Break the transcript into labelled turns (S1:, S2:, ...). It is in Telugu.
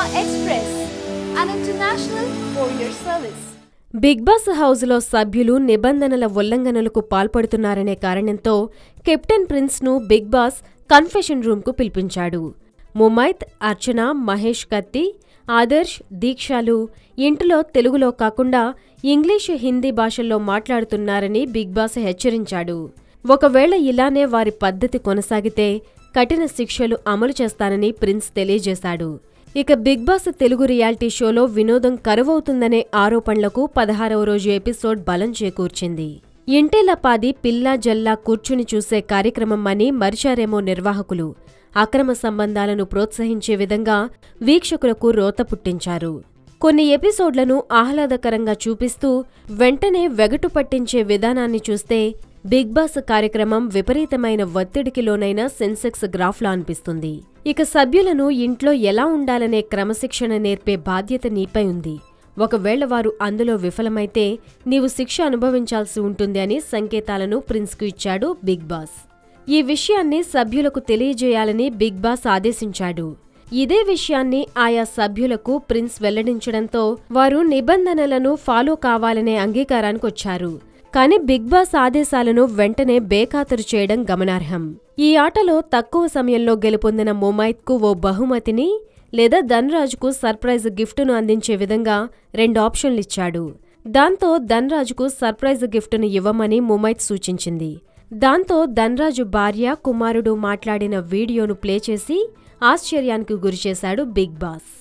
S1: Express, an international courier service.
S2: Bigg Boss హౌస్లో సభ్యులు నిబంధనల ఉల్లంఘనలకు పాల్పడుతున్నారనే కారణంతో కెప్టెన్ ప్రిన్స్ను బిగ్ బాస్ కన్ఫెషన్ రూమ్కు పిలిపించాడు. ముమైత్, అర్చన, మహేష్ కత్తి, ఆదర్శ్, దీక్షాలు ఇంటిలో తెలుగులో కాకుండా ఇంగ్లీషు, హిందీ భాషల్లో మాట్లాడుతున్నారని బిగ్ బాస్ హెచ్చరించాడు. ఒకవేళ ఇలానే వారి పద్ధతి కొనసాగితే కఠిన శిక్షలు అమలు చేస్తానని ప్రిన్స్ తెలియజేశాడు. ఇక బిగ్ బాస్ తెలుగు రియాలిటీ షోలో వినోదం కరువవుతుందనే ఆరోపణలకు 16వ రోజు ఎపిసోడ్ బలం చేకూర్చింది. ఇంటేలపాది పిల్లా జల్లా కూర్చుని చూసే కార్యక్రమం అని మరిచారేమో నిర్వాహకులు. అక్రమ సంబంధాలను ప్రోత్సహించే విధంగా వీక్షకులకు రోత పుట్టించారు. కొన్ని ఎపిసోడ్లను ఆహ్లాదకరంగా చూపిస్తూ వెంటనే వెగటు పట్టించే విధానాన్ని చూస్తే బిగ్ బాస్ కార్యక్రమం విపరీతమైన ఒత్తిడికి లోనైన సెన్సెక్స్ గ్రాఫ్లా అనిపిస్తుంది. ఇక సభ్యులను ఇంట్లో ఎలా ఉండాలనే క్రమశిక్షణ నేర్పే బాధ్యత నీపై ఉంది. ఒకవేళ వారు అందులో విఫలమైతే నీవు శిక్ష అనుభవించాల్సి ఉంటుంది అని సంకేతాలను ప్రిన్స్కు ఇచ్చాడు బిగ్ బాస్. ఈ విషయాన్ని సభ్యులకు తెలియజేయాలని బిగ్ బాస్ ఆదేశించాడు. ఇదే విషయాన్ని ఆయా సభ్యులకు ప్రిన్స్ వెల్లడించడంతో వారు నిబంధనలను ఫాలో కావాలనే అంగీకారానికొచ్చారు. కానీ బిగ్ బాస్ ఆదేశాలను వెంటనే బేఖాతరు చేయడం గమనార్హం. ఈ ఆటలో తక్కువ సమయంలో గెలుపొందిన ముమైత్కు ఓ బహుమతిని లేదా ధన్రాజ్కు సర్ప్రైజ్ గిఫ్టును అందించే విధంగా 2 ఆప్షన్లిచ్చాడు. దాంతో ధన్రాజ్కు సర్ప్రైజ్ గిఫ్టును ఇవ్వమని ముమైత్ సూచించింది. దాంతో ధన్రాజు భార్య, కుమారుడు మాట్లాడిన వీడియోను ప్లే చేసి ఆశ్చర్యానికి గురిచేశాడు బిగ్ బాస్.